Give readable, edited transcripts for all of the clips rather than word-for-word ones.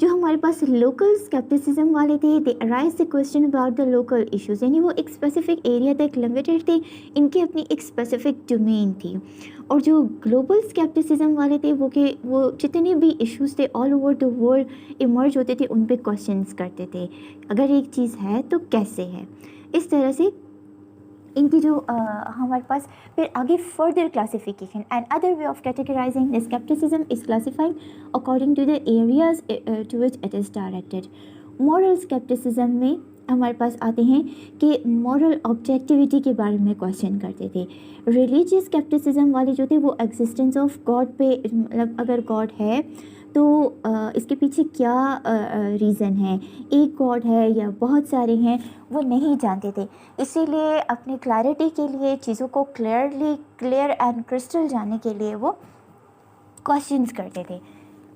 جو ہمارے پاس local skepticism والے تھے، they arise the question about the local issues, یعنی وہ ایک اسپیسیفک ایریا تک لمیٹیڈ تھے، ان کی اپنی ایک اسپیسیفک ڈومین تھی. اور جو گلوبل اسکیپٹسزم والے تھے وہ جتنے بھی ایشوز تھے all over the world emerge ہوتے تھے، ان پہ کویسچنس کرتے تھے، اگر ایک چیز ہے تو کیسے ہے. اس طرح سے ان کی جو ہمارے پاس پھر آگے further classification and other way of categorising the scepticism is classifying according to the areas to which it is directed. Moral scepticism میں ہمارے پاس آتے ہیں کہ مورل آبجیکٹیوٹی کے بارے میں کویسچن کرتے تھے. ریلیجیس اسکیپٹسزم والے جو تھے وہ ایگزسٹنس آف گاڈ پہ، مطلب اگر گاڈ ہے تو اس کے پیچھے کیا ریزن ہے، ایک گاڈ ہے یا بہت سارے ہیں، وہ نہیں جانتے تھے. اسی لیے اپنی کلیئرٹی کے لیے، چیزوں کو کلیئر اینڈ کرسٹل جاننے کے لیے وہ کویسچنس کرتے تھے.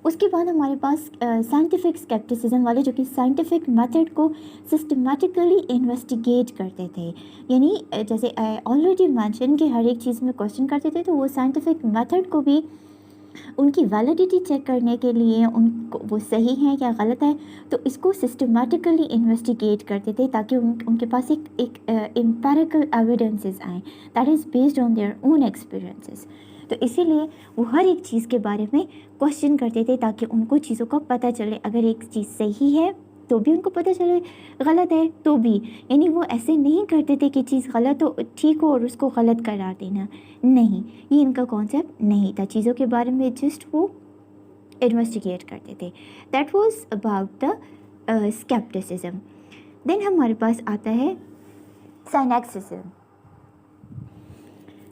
اس کے بعد ہمارے پاس سائنٹیفک اسکیپٹسزم والے جو کہ سائنٹیفک میتھڈ کو سسٹمیٹیکلی انویسٹیگیٹ کرتے تھے، یعنی جیسے آلریڈی مینشن کہ ہر ایک چیز میں کویسچن کرتے تھے، تو وہ سائنٹیفک میتھڈ کو بھی ان کی ویلیڈیٹی چیک کرنے کے لیے، ان کو وہ صحیح ہے یا غلط ہے، تو اس کو سسٹمیٹیکلی انویسٹیگیٹ کرتے تھے تاکہ ان کے پاس ایک امپیریکل ایویڈنسز آئیں that is based on their own experiences. تو اسی لیے وہ ہر ایک چیز کے بارے میں کویسچن کرتے تھے تاکہ ان کو چیزوں کا پتہ چلے، اگر ایک چیز صحیح ہے تو بھی ان کو پتہ چلے، غلط ہے تو بھی. یعنی وہ ایسے نہیں کرتے تھے کہ چیز غلط ہو ٹھیک ہو اور اس کو غلط قرار دینا، نہیں، یہ ان کا کانسیپٹ نہیں تھا. چیزوں کے بارے میں جسٹ وہ انویسٹیگیٹ کرتے تھے. That was about the skepticism. Then ہمارے پاس آتا ہے سائنیکسزم.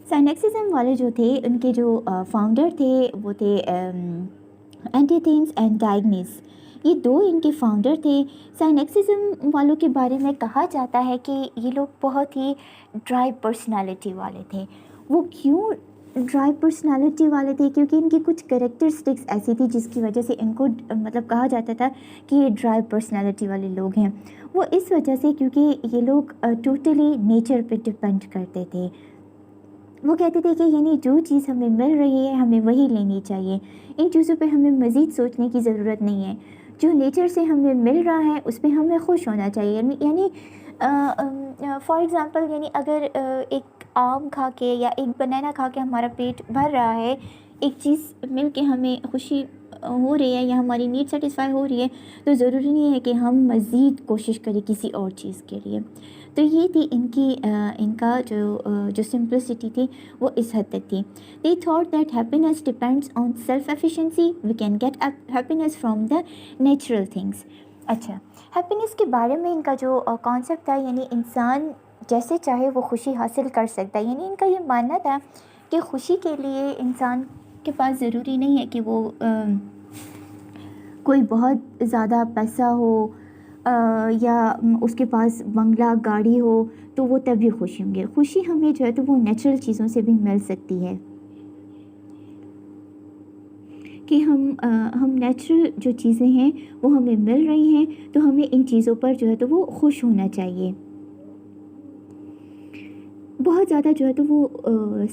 سائنیکسزم والے جو تھے، ان کے جو فاؤنڈر تھے وہ تھے اینٹیتھینس اینڈ ڈائگنیس. یہ دو ان کے فاؤنڈر تھے. سائنیکسزم والوں کے بارے میں کہا جاتا ہے کہ یہ لوگ بہت ہی ڈرائی پرسنالٹی والے تھے. وہ کیوں ڈرائی پرسنالٹی والے تھے؟ کیونکہ ان کی کچھ کریکٹرسٹکس ایسی تھی جس کی وجہ سے ان کو مطلب کہا جاتا تھا کہ یہ ڈرائی پرسنالٹی والے لوگ ہیں. وہ اس وجہ سے کیونکہ یہ لوگ ٹوٹلی نیچر پہ ڈپینڈ کرتے تھے. وہ کہتے تھے کہ یعنی جو چیز ہمیں مل رہی ہے ہمیں وہی لینی چاہیے، ان چیزوں پہ ہمیں مزید سوچنے کی ضرورت نہیں ہے. جو نیچر سے ہمیں مل رہا ہے اس پہ ہمیں خوش ہونا چاہیے. یعنی فار ایگزامپل، یعنی اگر ایک آم کھا کے یا ایک بنانا کھا کے ہمارا پیٹ بھر رہا ہے، ایک چیز مل کے ہمیں خوشی ہو رہی ہے یا ہماری نیڈ سیٹسفائی ہو رہی ہے، تو ضروری نہیں ہے کہ ہم مزید کوشش کریں کسی اور چیز کے لیے. تو یہ تھی ان کا جو سمپلسٹی تھی وہ اس حد تک تھی. They thought that happiness depends on self-efficiency. We can get happiness from the natural things. اچھا، ہیپینس کے بارے میں ان کا جو کانسیپٹ تھا، یعنی انسان جیسے چاہے وہ خوشی حاصل کر سکتا ہے. یعنی ان کا یہ ماننا تھا کہ خوشی کے لیے انسان کے پاس ضروری نہیں ہے کہ وہ کوئی بہت زیادہ پیسہ ہو یا اس کے پاس بنگلہ گاڑی ہو تو وہ تبھی خوشی ہوں گے. خوشی ہمیں جو ہے تو وہ نیچرل چیزوں سے بھی مل سکتی ہے کہ ہم نیچرل جو چیزیں ہیں وہ ہمیں مل رہی ہیں تو ہمیں ان چیزوں پر جو ہے تو وہ خوش ہونا چاہیے. بہت زیادہ جو ہے تو وہ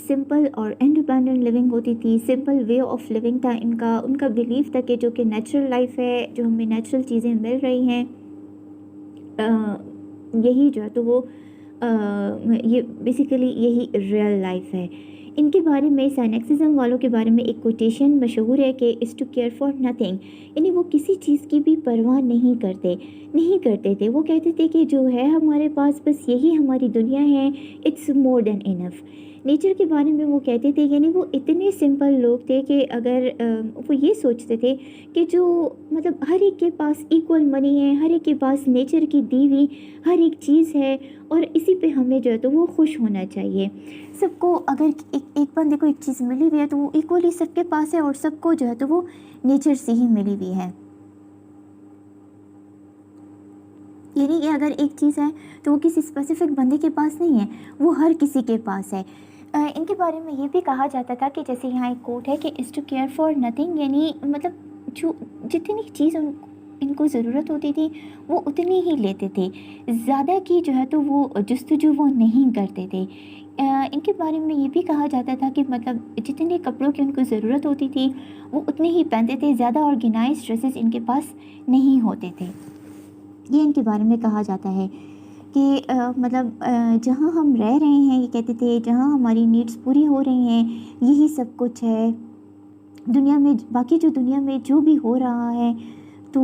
سمپل اور انڈیپینڈنٹ لیونگ ہوتی تھی، سمپل وے آف لیونگ تھا ان کا بلیف تھا کہ جو کہ نیچرل لائف ہے، جو ہمیں نیچرل چیزیں مل رہی ہیں، یہی جو ہے تو وہ یہ بیسیکلی یہی ریئل لائف ہے. ان کے بارے میں سائنیکسزم والوں کے بارے میں ایک کوٹیشن مشہور ہے کہ از ٹو کیئر فار نتھنگ، یعنی وہ کسی چیز کی بھی پرواہ نہیں کرتے تھے. وہ کہتے تھے کہ جو ہے ہمارے پاس بس یہی ہماری دنیا ہے، it's more then enough. Nature کے بارے میں وہ کہتے تھے، یعنی وہ اتنے سمپل لوگ تھے کہ اگر وہ یہ سوچتے تھے کہ جو مطلب ہر ایک کے پاس ایکول منی ہے، ہر ایک کے پاس نیچر کی دی ہوئی ہر ایک چیز ہے اور اسی پہ ہمیں جو ہے تو وہ خوش ہونا چاہیے. سب کو اگر ایک بندے کو ایک چیز ملی ہوئی ہے تو وہ ایکولی سب کے پاس ہے اور سب کو جو ہے تو وہ نیچر سے ہی ملی ہوئی ہے. یعنی کہ اگر ایک چیز ہے تو وہ کسی اسپیسیفک بندے کے پاس نہیں ہے، وہ ہر کسی کے پاس ہے. ان کے بارے میں یہ بھی کہا جاتا تھا کہ جیسے یہاں ایک کوٹ ہے کہ از ٹو کیئر فار نتھنگ، یعنی مطلب جو جتنی چیز ان کو ضرورت ہوتی تھی وہ اتنی ہی لیتے تھے، زیادہ کی جو ہے تو وہ جستجو وہ نہیں کرتے تھے۔ ان کے بارے میں یہ بھی کہا جاتا تھا کہ مطلب جتنے کپڑوں کی ان کو ضرورت ہوتی تھی وہ اتنے ہی پہنتے تھے، زیادہ آرگنائز ڈریسز ان کے پاس نہیں ہوتے تھے۔ یہ ان کے بارے میں کہا جاتا ہے کہ مطلب جہاں ہم رہ رہے ہیں، یہ کہتے تھے جہاں ہماری نیڈس پوری ہو رہی ہیں یہی سب کچھ ہے دنیا میں، باقی جو دنیا میں جو بھی ہو رہا ہے تو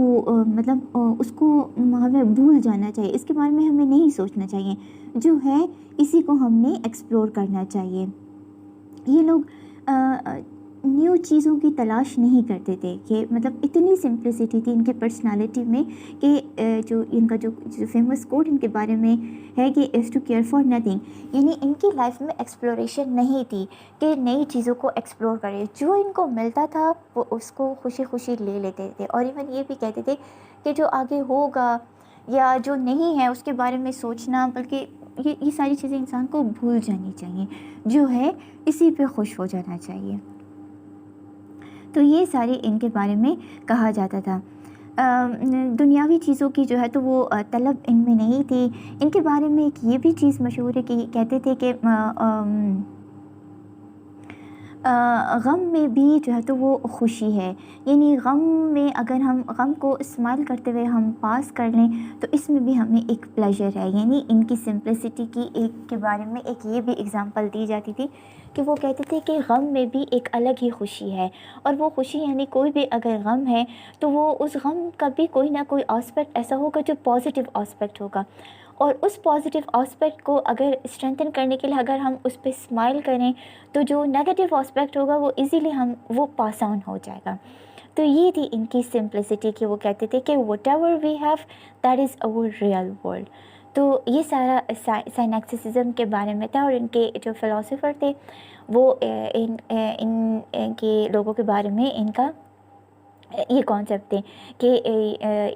مطلب اس کو ہمیں بھول جانا چاہیے، اس کے بارے میں ہمیں نہیں سوچنا چاہیے، جو ہے اسی کو ہم نے ایکسپلور کرنا چاہیے۔ یہ لوگ نیو چیزوں کی تلاش نہیں کرتے تھے، کہ مطلب اتنی سمپلسٹی تھی ان کے پرسنالٹی میں کہ جو ان کا جو فیمس کوٹ ان کے بارے میں ہے کہ از ٹو کیئر فار نتھنگ، یعنی ان کی لائف میں ایکسپلوریشن نہیں تھی کہ نئی چیزوں کو ایکسپلور کرے، جو ان کو ملتا تھا وہ اس کو خوشی خوشی لے لیتے تھے، اور ایون یہ بھی کہتے تھے کہ جو آگے ہوگا یا جو نہیں ہے اس کے بارے میں سوچنا، بلکہ یہ ساری چیزیں انسان کو بھول جانی چاہیے، جو ہے اسی پہ خوش ہو جانا چاہیے۔ تو یہ ساری ان کے بارے میں کہا جاتا تھا۔ دنیاوی چیزوں کی جو ہے تو وہ طلب ان میں نہیں تھی۔ ان کے بارے میں ایک یہ بھی چیز مشہور ہے کہ کہتے تھے کہ غم میں بھی جو ہے تو وہ خوشی ہے، یعنی غم میں اگر ہم غم کو اسمائل کرتے ہوئے ہم پاس کر لیں تو اس میں بھی ہمیں ایک پلیجر ہے، یعنی ان کی سمپلسٹی کی ایک کے بارے میں ایک یہ بھی اگزامپل دی جاتی تھی کہ وہ کہتے تھے کہ غم میں بھی ایک الگ ہی خوشی ہے، اور وہ خوشی یعنی کوئی بھی اگر غم ہے تو وہ اس غم کا بھی کوئی نہ کوئی آسپیکٹ ایسا ہوگا جو پازیٹیو آسپیکٹ ہوگا، اور اس پازیٹیو آسپیکٹ کو اگر اسٹرینتھن کرنے کے لیے اگر ہم اس پہ اسمائل کریں تو جو نیگیٹیو آسپیکٹ ہوگا وہ ایزیلی وہ پاس آن ہو جائے گا۔ تو یہ تھی ان کی سمپلسٹی کہ وہ کہتے تھے کہ whatever we have that is our real world. تو یہ سارا سائنیکسسزم کے بارے میں تھا، اور ان کے جو فلاسفر تھے وہ ان کے لوگوں کے بارے میں ان کا یہ کانسیپٹ تھے کہ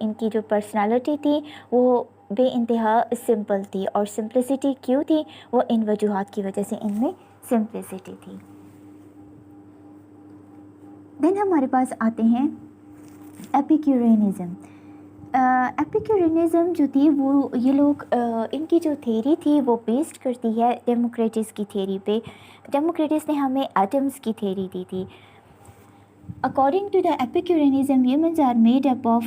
ان کی جو پرسنالٹی تھی وہ بے انتہا سمپل تھی، اور سمپلسٹی کیوں تھی؟ وہ ان وجوہات کی وجہ سے ان میں سمپلسٹی تھی۔ دین ہمارے پاس آتے ہیں ایپیکیورینزم۔ ایپیکیورینزم جو تھی وہ یہ لوگ ان کی جو تھیری تھی وہ بیسڈ کرتی ہے ڈیموکریٹس کی تھیری پہ۔ ڈیموکریٹس نے ہمیں ایٹمس کی تھیری دی تھی۔ According to the Epicureanism humans are made up of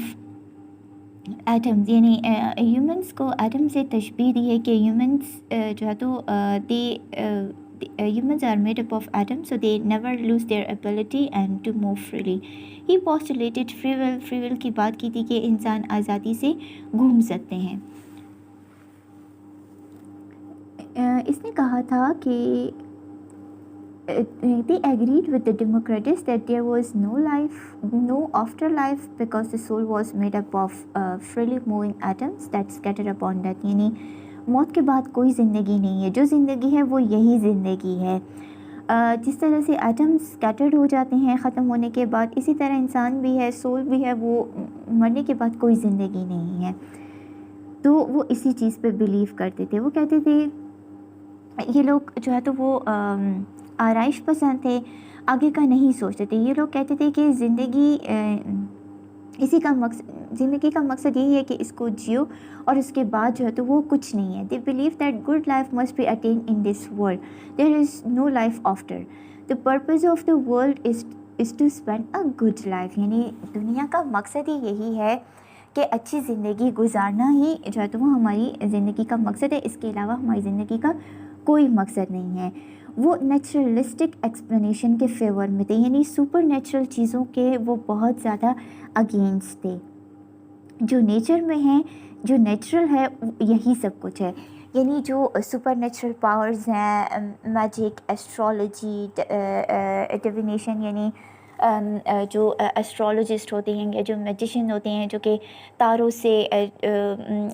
atoms, یعنی ہیومنس کو ایٹم سے تشبیہ دی ہے کہ ہیومنس جو ہے تو humans are made up of atoms, so they never lose their ability and to move freely. He postulated free will. free will کی بات کی تھی کہ انسان آزادی سے گھوم سکتے ہیں۔ اس نے کہا تھا کہ they agreed with the Democrats that there was no life, no afterlife, because the soul was made up of freely moving atoms that scattered upon death. یعنی موت کے بعد کوئی زندگی نہیں ہے، جو زندگی ہے وہ یہی زندگی ہے۔ جس طرح سے ایٹمز اسکیٹرڈ ہو جاتے ہیں ختم ہونے کے بعد، اسی طرح انسان بھی ہے، سول بھی ہے، وہ مرنے کے بعد کوئی زندگی نہیں ہے۔ تو وہ اسی چیز پہ بلیو کرتے تھے۔ وہ کہتے تھے یہ لوگ جو ہے تو وہ آرائش پسند تھے، آگے کا نہیں سوچتے تھے۔ یہ لوگ کہتے تھے کہ زندگی زندگی کا مقصد یہی ہے کہ اس کو جیو، اور اس کے بعد جو ہے تو وہ کچھ نہیں ہے۔ They believe that good life must be attained in this world, there is no life after, the purpose of the world is to spend a good life, یعنی دنیا کا مقصد ہی یہی ہے کہ اچھی زندگی گزارنا ہی جو ہے تو وہ ہماری زندگی کا مقصد ہے، اس کے علاوہ ہماری زندگی کا کوئی مقصد نہیں ہے۔ وہ نیچرلسٹک ایکسپلینیشن کے فیور میں تھے، یعنی سپر نیچرل چیزوں کے وہ بہت زیادہ اگینسٹ تھے۔ جو نیچر میں ہیں، جو نیچرل ہے یہی سب کچھ ہے، یعنی جو سپر نیچرل پاورز ہیں، میجک، ایسٹرولوجی، ڈیوینیشن، یعنی جو ایسٹرولوجسٹ ہوتے ہیں یا جو میجیشین ہوتے ہیں جو کہ تاروں سے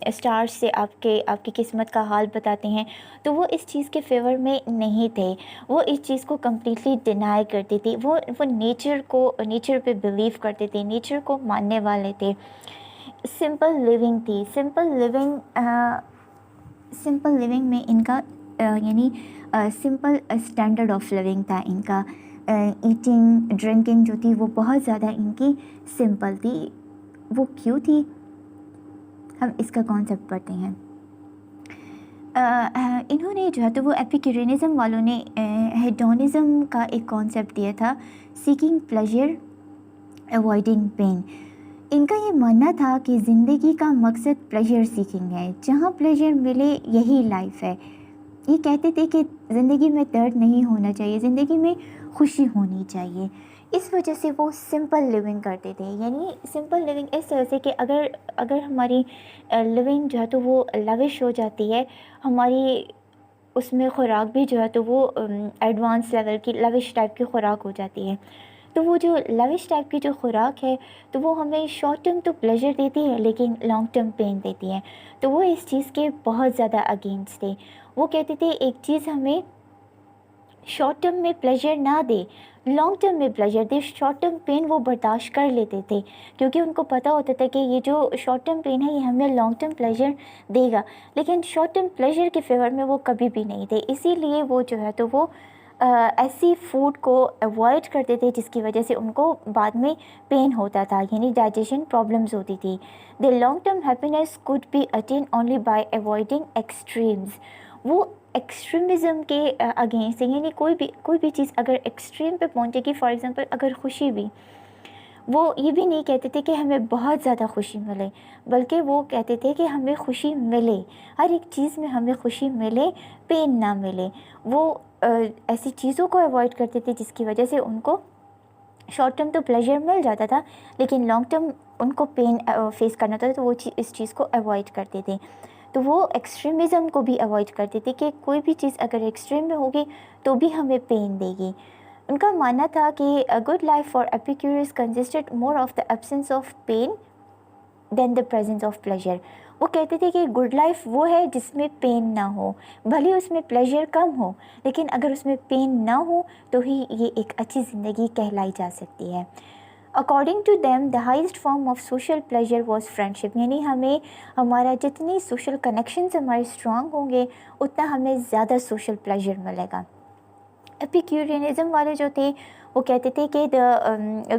اسٹارز سے آپ کی قسمت کا حال بتاتے ہیں، تو وہ اس چیز کے فیور میں نہیں تھے، وہ اس چیز کو کمپلیٹلی ڈینائی کرتے تھے۔ وہ نیچر پہ بلیو کرتے تھے، نیچر کو ماننے والے تھے۔ سمپل لیونگ تھی، سمپل لیونگ میں ان کا یعنی سمپل اسٹینڈرڈ آف لیونگ تھا ان کا۔ ایٹنگ ڈرنکنگ جو تھی وہ بہت زیادہ ان کی سمپل تھی۔ وہ کیوں تھی، ہم اس کا کانسیپٹ پڑھتے ہیں۔ انہوں نے جو ہے تو وہ ایپیکیورینزم والوں نے ہیڈونزم کا ایک کانسیپٹ دیا تھا، سیکنگ پلیجر اوائڈنگ پین۔ ان کا یہ ماننا تھا کہ زندگی کا مقصد پلیجر سیکنگ ہے، جہاں پلیجر ملے یہی لائف ہے۔ یہ کہتے تھے کہ زندگی میں درد نہیں ہونا چاہیے، زندگی میں خوشی ہونی چاہیے۔ اس وجہ سے وہ سمپل لیونگ کرتے تھے، یعنی سمپل لیونگ اس طرح سے کہ اگر ہماری لیونگ جو ہے تو وہ لوش ہو جاتی ہے، ہماری اس میں خوراک بھی جو ہے تو وہ ایڈوانس لیول کی لوش ٹائپ کی خوراک ہو جاتی ہے، تو وہ جو لوش ٹائپ کی جو خوراک ہے تو وہ ہمیں شارٹ ٹرم تو پلیجر دیتی ہے لیکن لانگ ٹرم پین دیتی ہے۔ تو وہ اس چیز کے بہت زیادہ اگینسٹ تھے۔ وہ کہتے تھے ایک چیز ہمیں شارٹ ٹرم میں پلیجر نہ دے، لانگ ٹرم میں پلیجر دے، شارٹ ٹرم پین وہ برداشت کر لیتے تھے، کیونکہ ان کو پتہ ہوتا تھا کہ یہ جو شارٹ ٹرم پین ہے یہ ہمیں لانگ ٹرم پلیجر دے گا، لیکن شارٹ ٹرم پلیجر کے فیور میں وہ کبھی بھی نہیں تھے۔ اسی لیے وہ جو ہے تو وہ ایسی فوڈ کو اوائڈ کرتے تھے جس کی وجہ سے ان کو بعد میں پین ہوتا تھا، یعنی ڈائجیشن پرابلمز ہوتی تھی۔ The long term happiness could be attained only by avoiding extremes. وہ ایکسٹریمزم کے اگینسٹ، یعنی کوئی بھی چیز اگر ایکسٹریم پہ پہنچے گی، فار ایگزامپل اگر خوشی بھی، وہ یہ بھی نہیں کہتے تھے کہ ہمیں بہت زیادہ خوشی ملے، بلکہ وہ کہتے تھے کہ ہمیں خوشی ملے، ہر ایک چیز میں ہمیں خوشی ملے، پین نہ ملے۔ وہ ایسی چیزوں کو اوائڈ کرتے تھے جس کی وجہ سے ان کو شارٹ ٹرم تو پلیجر مل جاتا تھا لیکن لانگ ٹرم ان کو پین فیس کرنا ہوتا تھا، تو وہ اس چیز کو اوائڈ کرتے تھے۔ تو وہ ایکسٹریمزم کو بھی اوائڈ کرتے تھے کہ کوئی بھی چیز اگر ایکسٹریم میں ہوگی تو بھی ہمیں پین دے گی۔ ان کا ماننا تھا کہ good life for Epicurus consisted more of the absence of pain than the presence of pleasure. وہ کہتے تھے کہ گڈ لائف وہ ہے جس میں پین نہ ہو، بھلے اس میں پلیجر کم ہو لیکن اگر اس میں پین نہ ہو تو ہی یہ ایک اچھی زندگی کہلائی جا سکتی ہے۔ According to them the highest form of social pleasure was friendship, یعنی ہمیں ہمارا جتنی سوشل کنیکشنز ہمارے اسٹرانگ ہوں گے اتنا ہمیں زیادہ سوشل پلیجر ملے گا۔ ایپیکیورینزم والے جو تھے وہ کہتے تھے کہ the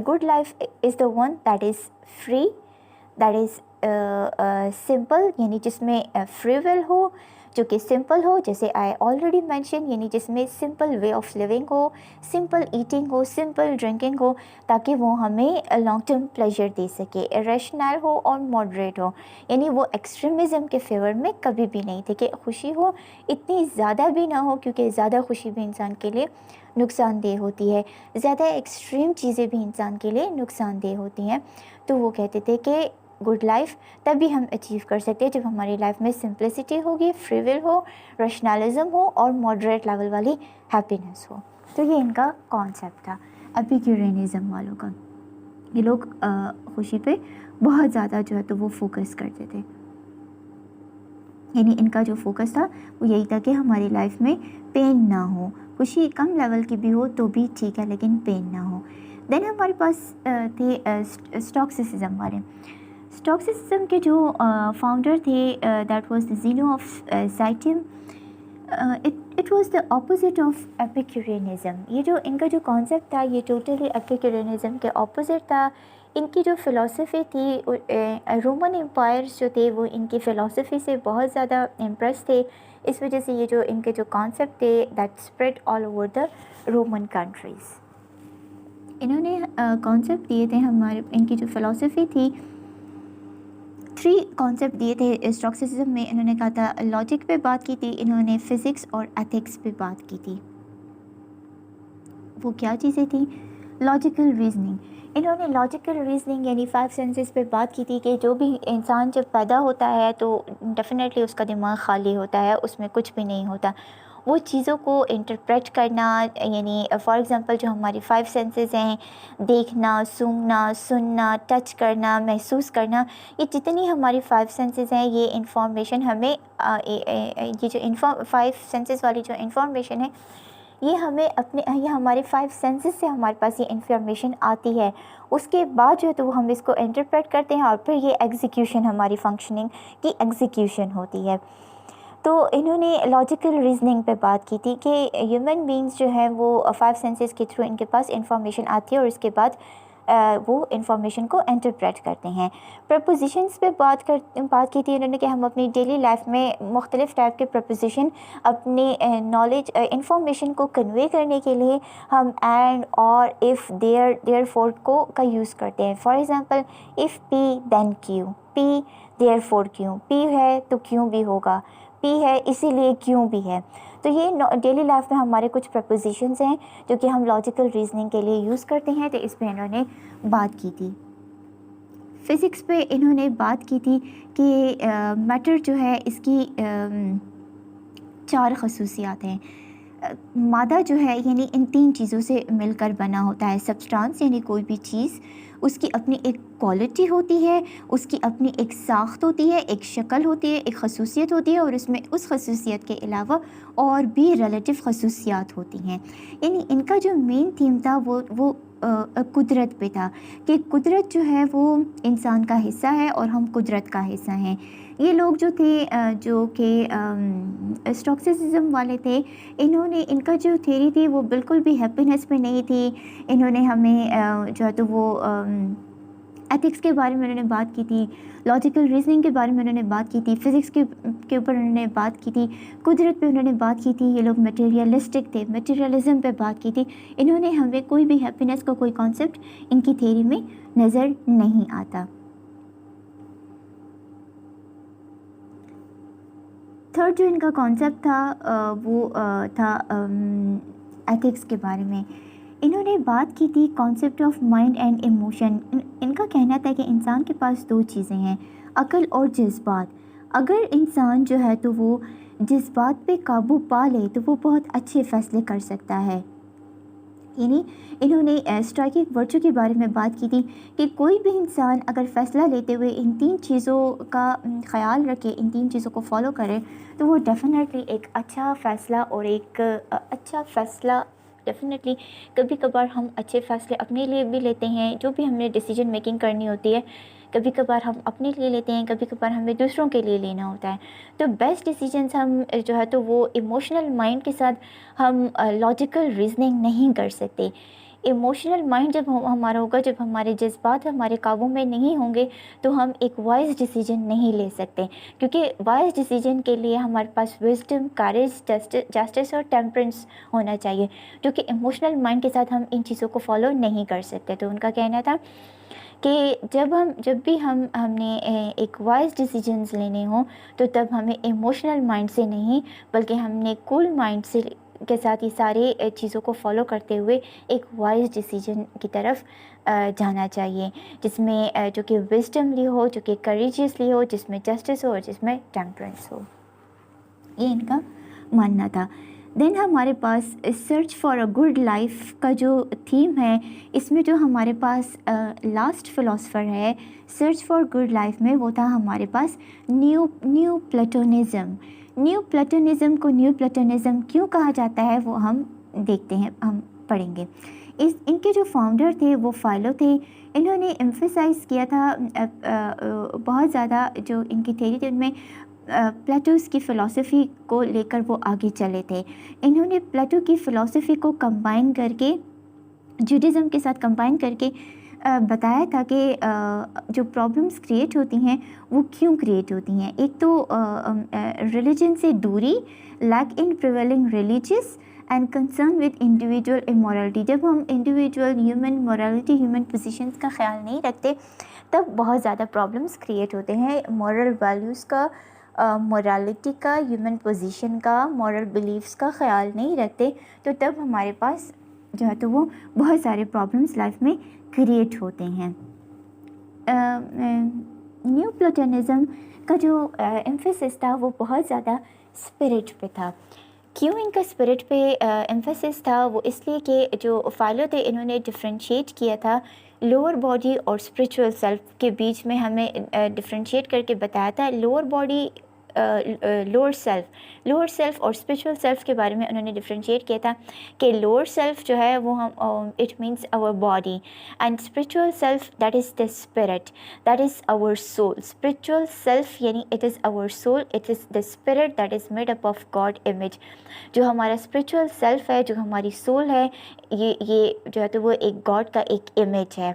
good life is the one that is free, that is simple, یعنی جس میں فری ول ہو، جو کہ سمپل ہو، جیسے آئی آلریڈی مینشن، یعنی جس میں سمپل وے آف لیونگ ہو، سمپل ایٹنگ ہو، سمپل ڈرنکنگ ہو، تاکہ وہ ہمیں لانگ ٹرم پلیجر دے سکے، ریشنل ہو اور ماڈریٹ ہو، یعنی وہ ایکسٹریمزم کے فیور میں کبھی بھی نہیں تھے کہ خوشی ہو اتنی زیادہ بھی نہ ہو، کیونکہ زیادہ خوشی بھی انسان کے لیے نقصان دہ ہوتی ہے، زیادہ ایکسٹریم چیزیں بھی انسان کے لیے نقصان دہ ہوتی ہیں۔ تو وہ کہتے تھے کہ گڈ لائف تبھی ہم اچیو کر سکتے ہیں جب ہماری لائف میں سمپلسٹی ہوگی، فری ول ہو، ریشنلزم ہو اور ماڈریٹ لیول والی ہیپینس ہو۔ تو یہ ان کا کانسیپٹ تھا ایپیکیورینزم والوں کا۔ یہ لوگ خوشی پہ بہت زیادہ جو ہے تو وہ فوکس کرتے تھے، یعنی ان کا جو فوکس تھا وہ یہی تھا کہ ہماری لائف میں پین نہ ہو، خوشی کم لیول کی بھی ہو تو بھی ٹھیک ہے لیکن پین نہ ہو۔ دین ہمارے پاس تھے اسٹاکسسزم والے۔ اسٹاکسسزم کے جو فاؤنڈر تھے that was Zeno of Citium. It was the opposite of Epicureanism. یہ جو ان کا جو کانسیپٹ تھا یہ ٹوٹلی ایپیکیورینزم کے اپوزٹ تھا۔ ان کی جو فلاسفی تھی، رومن امپائرس جو تھے وہ ان کی فلاسفی سے بہت زیادہ امپریس تھے، اس وجہ سے یہ جو ان کے جو کانسیپٹ تھے that spread all over the Roman countries. انہوں نے کانسیپٹ دیے تھے، ہمارے ان کی جو فلاسفی تھی 3 کانسیپٹ دیے تھے اسٹاکسسزم میں۔ انہوں نے کہا تھا لاجک پہ بات کی تھی، انہوں نے فزکس اور ایتھکس پہ بات کی تھی۔ وہ کیا چیزیں تھیں؟ Logical reasoning. انہوں نے لاجیکل ریزننگ یعنی 5 سینسز پہ بات کی تھی کہ جو بھی انسان جب پیدا ہوتا ہے تو ڈیفینیٹلی اس کا دماغ خالی ہوتا ہے، اس میں کچھ بھی نہیں ہوتا۔ وہ چیزوں کو انٹرپریٹ کرنا، یعنی فار ایگزامپل جو ہماری 5 سینسز ہیں، دیکھنا، سونگھنا، سننا، ٹچ کرنا، محسوس کرنا، یہ جتنی ہماری 5 سینسز ہیں یہ انفارمیشن ہمیں یہ جو 5 سینسز والی جو انفارمیشن ہے یہ ہمارے 5 سینسز سے ہمارے پاس یہ انفارمیشن آتی ہے، اس کے بعد جو ہے تو وہ ہم اس کو انٹرپریٹ کرتے ہیں اور پھر یہ ایگزیکیوشن ہماری فنکشننگ کی ایگزیکیوشن ہوتی ہے۔ تو انہوں نے لاجیکل ریزننگ پہ بات کی تھی کہ ہیومن بینگز جو ہے وہ 5 سینسز کے تھرو ان کے پاس انفارمیشن آتی ہے اور اس کے بعد وہ انفارمیشن کو انٹرپریٹ کرتے ہیں۔ پرپوزیشنس پہ بات کی تھی انہوں نے کہ ہم اپنی ڈیلی لائف میں مختلف ٹائپ کے پرپوزیشن اپنی نالج انفارمیشن کو کنوے کرنے کے لیے ہم and or if therefore کا یوز کرتے ہیں۔ For example if P then Q, P therefore Q, P ہے تو کیوں بھی ہوگا، پی ہے اسی لیے کیوں بھی ہے۔ تو یہ ڈیلی لائف میں ہمارے کچھ پرپوزیشنز ہیں جو کہ ہم لاجیکل ریزننگ کے لیے یوز کرتے ہیں، تو اس پہ انہوں نے بات کی تھی۔ فزکس پہ انہوں نے بات کی تھی کہ میٹر جو ہے اس کی 4 خصوصیات ہیں۔ مادہ جو ہے یعنی ان 3 چیزوں سے مل کر بنا ہوتا ہے۔ سبسٹانس یعنی کوئی بھی چیز، اس کی اپنی ایک کوالٹی ہوتی ہے، اس کی اپنی ایک ساخت ہوتی ہے، ایک شکل ہوتی ہے، ایک خصوصیت ہوتی ہے، اور اس میں اس خصوصیت کے علاوہ اور بھی ریلیٹیو خصوصیات ہوتی ہیں۔ یعنی ان کا جو مین تھیم تھا وہ قدرت پہ تھا کہ قدرت جو ہے وہ انسان کا حصہ ہے اور ہم قدرت کا حصہ ہیں۔ یہ لوگ جو تھے جو کہ اسٹاکسزم والے تھے، انہوں نے ان کا جو تھیری تھی وہ بالکل بھی ہیپینس پہ نہیں تھی۔ انہوں نے ہمیں جو ہے تو وہ ایتھکس کے بارے میں انہوں نے بات کی تھی، لاجیکل ریزننگ کے بارے میں انہوں نے بات کی تھی، فزکس کے اوپر انہوں نے بات کی تھی، قدرت پہ انہوں نے بات کی تھی۔ یہ لوگ میٹیریلسٹک تھے، میٹیریلزم پہ بات کی تھی۔ انہوں نے ہمیں کوئی بھی ہیپینس کا کوئی کانسیپٹ ان کی تھیری میں نظر نہیں آتا۔ تھرڈ جو ان کا کانسیپٹ تھا وہ تھا ایتھکس کے بارے میں۔ انہوں نے بات کی تھی concept of mind and emotion. ان کا کہنا تھا کہ انسان کے پاس 2 چیزیں ہیں، عقل اور جذبات۔ اگر انسان جو ہے تو وہ جذبات پہ قابو پا لے تو وہ بہت اچھے فیصلے کر سکتا ہے۔ یعنی انہوں نے اسٹرائکنگ ورچو کے بارے میں بات کی تھی کہ کوئی بھی انسان اگر فیصلہ لیتے ہوئے ان 3 چیزوں کا خیال رکھے، ان 3 چیزوں کو فالو کرے، تو وہ ڈیفینیٹلی ایک اچھا فیصلہ اور ایک اچھا فیصلہ ڈیفینیٹلی کبھی کبھار ہم اچھے فیصلے اپنے لیے بھی لیتے ہیں، جو بھی ہم نے ڈیسیجن میکنگ کرنی ہوتی ہے، کبھی کبھار ہم اپنے لیے لیتے ہیں، کبھی کبھار ہمیں دوسروں کے لیے لینا ہوتا ہے۔ تو بیسٹ ڈیسیجنس ہم جو ہے تو وہ ایموشنل مائنڈ کے ساتھ ہم لاجیکل ریزننگ نہیں کر سکتے۔ ایموشنل مائنڈ جب ہمارا ہوگا، جب ہمارے جذبات ہمارے قابو میں نہیں ہوں گے، تو ہم ایک وائز ڈیسیجن نہیں لے سکتے، کیونکہ وائز ڈیسیجن کے لیے ہمارے پاس وزڈم، کریج، جسٹس اور ٹیمپرنس ہونا چاہیے، جو کہ ایموشنل مائنڈ کے ساتھ ہم ان چیزوں کو فالو نہیں کر سکتے۔ تو ان کا کہنا تھا کہ جب بھی ہم نے ایک وائز ڈیسیجنز لینے ہوں، تو تب ہمیں ایموشنل مائنڈ سے نہیں بلکہ ہم نے کول مائنڈ سے کے ساتھ یہ سارے چیزوں کو فالو کرتے ہوئے ایک وائز ڈیسیجن کی طرف جانا چاہیے، جس میں جو کہ وزڈملی ہو، جو کہ کریجیسلی ہو، جس میں جسٹس ہو اور جس میں ٹیمپرنس ہو۔ یہ ان کا ماننا تھا۔ دین ہمارے پاس search for a good life کا جو تھیم ہے، اس میں جو ہمارے پاس لاسٹ فلاسفر ہے سرچ فار گڈ لائف میں، وہ تھا ہمارے پاس نیو پلیٹونزم۔ نیو پلیٹونزم کو نیو پلیٹونزم کیوں کہا جاتا ہے وہ ہم دیکھتے ہیں، ہم پڑھیں گے۔ ان کے جو فاؤنڈر تھے وہ فائلو تھے۔ انہوں نے ایمفیسائز کیا تھا بہت زیادہ، جو ان کی تھیری تھی ان میں پلیٹوز کی فلاسفی کو لے کر وہ آگے چلے تھے۔ انہوں نے پلیٹو کی فلاسفی کو کمبائن کر کے جوڈیزم کے ساتھ کمبائن کر کے بتایا تھا کہ جو پرابلمس کریٹ ہوتی ہیں وہ کیوں کریٹ ہوتی ہیں۔ ایک تو ریلیجن سے دوری، like in prevailing religious and concern with individual amorality. جب ہم individual human morality, human positions کا خیال نہیں رکھتے، تب بہت زیادہ پرابلمس کریٹ ہوتے ہیں، مورل ویلیوز کا، مورالٹی کا، ہیومن پوزیشن کا، مورل بلیفس کا خیال نہیں رکھتے، تو تب ہمارے پاس جو ہے تو وہ بہت سارے پرابلمس لائف میں کریٹ ہوتے ہیں۔ نیو پلیٹونزم کا جو ایمفیسس تھا وہ بہت زیادہ اسپرٹ پہ تھا۔ کیوں ان کا اسپرٹ پہ ایمفیسس تھا؟ وہ اس لیے کہ جو فائلو تھے انہوں نے ڈفرینشیٹ کیا تھا لوور باڈی اور اسپریچول سیلف کے بیچ میں، ہمیں ڈفرینشیٹ کر کے بتایا تھا لوور باڈی لوور سیلف اور اسپریچول سیلف کے بارے میں انہوں نے ڈفرینشیٹ کیا تھا کہ لوور سیلف جو ہے وہ ہم it means our body and spiritual self that is the spirit, that is our soul. Spiritual self یعنی it is our soul, it is the spirit that is made up of God image. جو ہمارا spiritual self ہے, جو ہماری civil ہے, یہ جو ہے تو وہ ایک گاڈ کا ایک امیج ہے.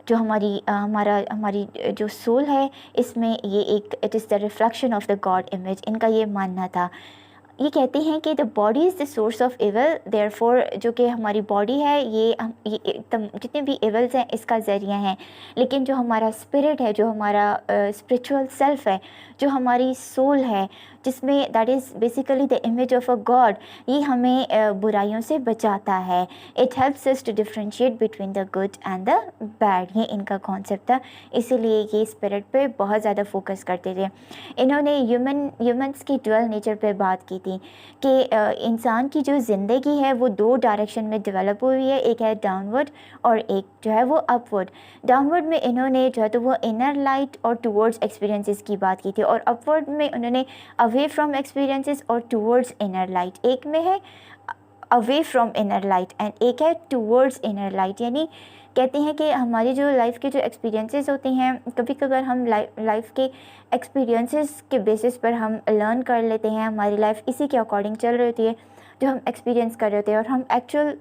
جو ہماری جو سول ہے اس میں یہ ایک it is the reflection of the God image. ان کا یہ ماننا تھا. یہ کہتے ہیں کہ the body is the source of evil, therefore جو کہ ہماری باڈی ہے یہ جتنے بھی ایولز ہیں اس کا ذریعہ ہیں. لیکن جو ہمارا اسپرٹ ہے, جو ہمارا اسپریچول سیلف ہے, جو ہماری سول ہے, جس میں that is basically the image of a god, یہ ہمیں برائیوں سے بچاتا ہے. It helps us to differentiate between the good and the bad. یہ ان کا کانسیپٹ تھا, اسی لیے یہ اسپرٹ پہ بہت زیادہ فوکس کرتے تھے. انہوں نے ہیومنس کی ڈوئل نیچر پہ بات کی تھی کہ انسان کی جو زندگی ہے وہ دو ڈائریکشن میں ڈیولپ ہوئی ہے, ایک ہے ڈاؤن ورڈ اور ایک جو ہے وہ اپ ورڈ. ڈاؤن ورڈ میں انہوں نے جو ہے تو وہ انر لائٹ اور ٹورڈز ایکسپیرینسز کی بات کی تھی, اور اپ ورڈ میں انہوں نے اوے فرام ایکسپیرینسز اور ٹورڈز انر لائٹ. ایک میں ہے away from inner light and ایک ہے ٹورڈز انر لائٹ. یعنی کہتے ہیں کہ ہماری جو لائف کے جو ایکسپیرینسز ہوتے ہیں, کبھی کبھار ہم لائف کے ایکسپیرینسز کے بیسس پر ہم لرن کر لیتے ہیں, ہماری لائف اسی کے اکارڈنگ چل رہی ہوتی ہے جو ہم ایکسپیرینس کر رہے ہوتے ہیں, اور ہم ایکچوئل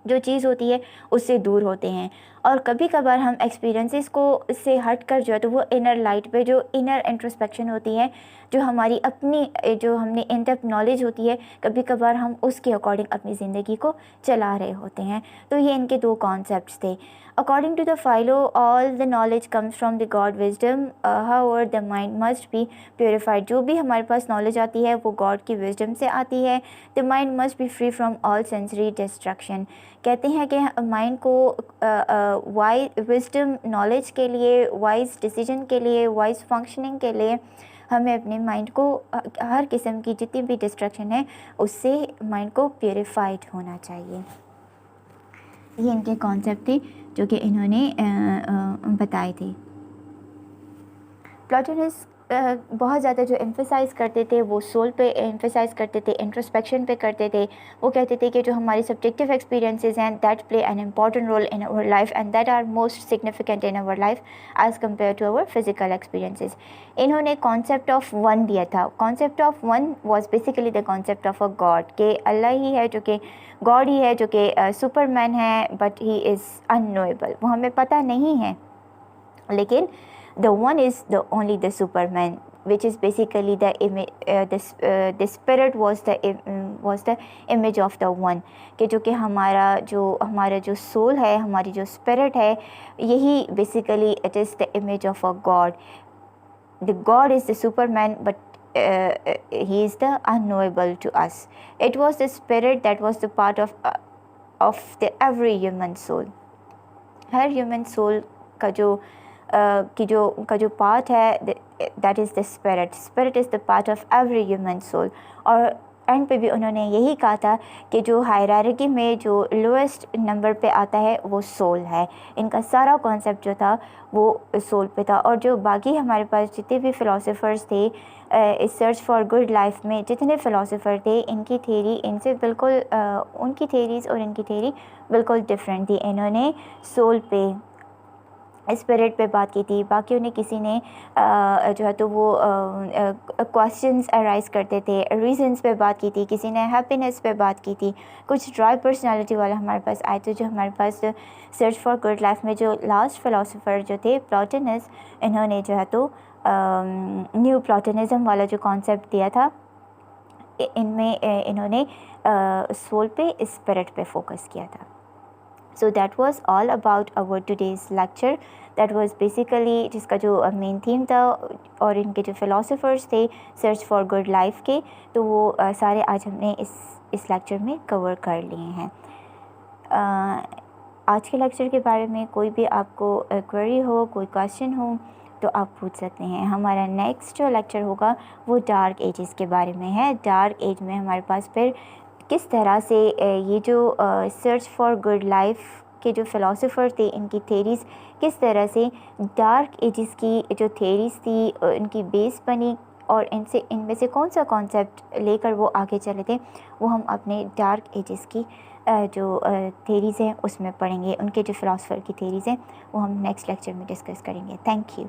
جو چیز ہوتی ہے اس سے دور ہوتے ہیں. اور کبھی کبھار ہم ایکسپیرینسز کو اس سے ہٹ کر جو ہے تو وہ انر لائٹ پہ جو انر انٹروسپیکشن ہوتی ہے, جو ہماری اپنی جو ہم نے ان ڈیپتھ نالج ہوتی ہے, کبھی کبھار ہم اس کے اکارڈنگ اپنی زندگی کو چلا رہے ہوتے ہیں. تو یہ ان کے دو کانسیپٹس تھے. According to the Philo, all the knowledge comes from the God wisdom. However, the mind must be purified. جو بھی ہمارے پاس نالج آتی ہے وہ گاڈ کی وزڈم سے آتی ہے. The mind must be free from all sensory distraction. کہتے ہیں کہ مائنڈ کو وزڈم نالج کے لیے, وائز ڈیسیجن کے لیے, وائز فنکشننگ کے لیے ہمیں اپنے مائنڈ کو ہر قسم کی جتنی بھی ڈسٹریکشن ہے اس سے مائنڈ کو پیوریفائڈ ہونا چاہیے. یہ ان کے کانسیپٹ تھے جو کہ انہوں نے بتائے تھے. پلاٹونس بہت زیادہ جو ایمفیسائز کرتے تھے وہ سول پہ ایمفیسائز کرتے تھے, انٹروسپیکشن پہ کرتے تھے. وہ کہتے تھے کہ جو ہماری سبجیکٹیو ایکسپیرینسز ہیں that play an important role in our life and that are most significant in our life as compare to our physical experiences. انہوں نے کانسیپٹ آف ون دیا تھا. Concept of one was basically the concept of a god, کہ اللہ ہی ہے جو کہ God ہی ہے جو کہ سپر مین ہے, بٹ ہی از ان نویبل. وہ ہمیں پتہ نہیں ہے, لیکن the one is the only the superman, which is basically the spirit was the image of the one. کہ جو کہ ہمارا جو سول ہے, ہماری جو اسپرٹ ہے, یہی basically it is the image of a god. The god is the superman, but he is the unknowable to us. It was the spirit that was the part of the every human soul. Hare human soul کا جو part ہے that is the spirit. Spirit is the part of every human soul. اور and پہ بھی انہوں نے یہی کہا تھا کہ جو ہائرارکی میں جو لوئسٹ نمبر پہ آتا ہے وہ سول ہے. ان کا سارا کانسیپٹ جو تھا وہ سول پہ تھا. اور جو باقی ہمارے پاس جتنے بھی فلاسفرز تھے سرچ فار گڈ لائف میں, جتنے فلاسفر تھے, ان کی تھیری ان سے بالکل ان کی تھیریز اور ان کی تھیری بالکل ڈفرینٹ تھی. انہوں نے سول پہ, اسپرٹ پہ بات کی تھی. باقیوں نے کسی نے جو ہے تو وہ کویسچنز ارائز کرتے تھے, ریزنس پہ بات کی تھی. کسی نے ہیپینس پہ بات کی تھی. کچھ ڈرائی پرسنالٹی والے ہمارے پاس آئے تھے. جو ہمارے پاس سرچ فار گڈ لائف میں جو لاسٹ فلاسفر جو تھے پلاٹونس, انہوں نے جو ہے تو نیو پلاٹونزم والا جو کانسیپٹ دیا تھا, ان میں انہوں نے سول پہ, اسپرٹ پہ فوکس کیا تھا. So that was all about our today's lecture. That was basically جس کا جو مین تھیم تھا, اور ان کے جو فلاسفرز تھے سرچ فار گڈ لائف کے, تو وہ سارے آج ہم نے اس لیکچر میں کور کر لیے ہیں. آج کے لیکچر کے بارے میں کوئی بھی آپ کو کوئری ہو, کوئی کویسچن ہو تو آپ پوچھ سکتے ہیں. ہمارا نیکسٹ جو لیکچر ہوگا وہ ڈارک ایجز کے بارے میں ہے. ڈارک ایج میں ہمارے پاس پھر کس طرح سے یہ جو سرچ فار گڈ لائف کے جو فلاسفر تھے, ان کی تھیریز کس طرح سے ڈارک ایجز کی جو تھیریز تھی ان کی بیس بنی, اور ان میں سے کون سا کانسیپٹ لے کر وہ آگے چلے تھے، وہ ہم اپنے ڈارک ایجز کی جو تھیریز ہیں اس میں پڑھیں گے، ان کے جو فلاسفر کی تھیریز ہیں وہ ہم نیکسٹ لیکچر میں ڈسکس کریں گے۔ Thank you.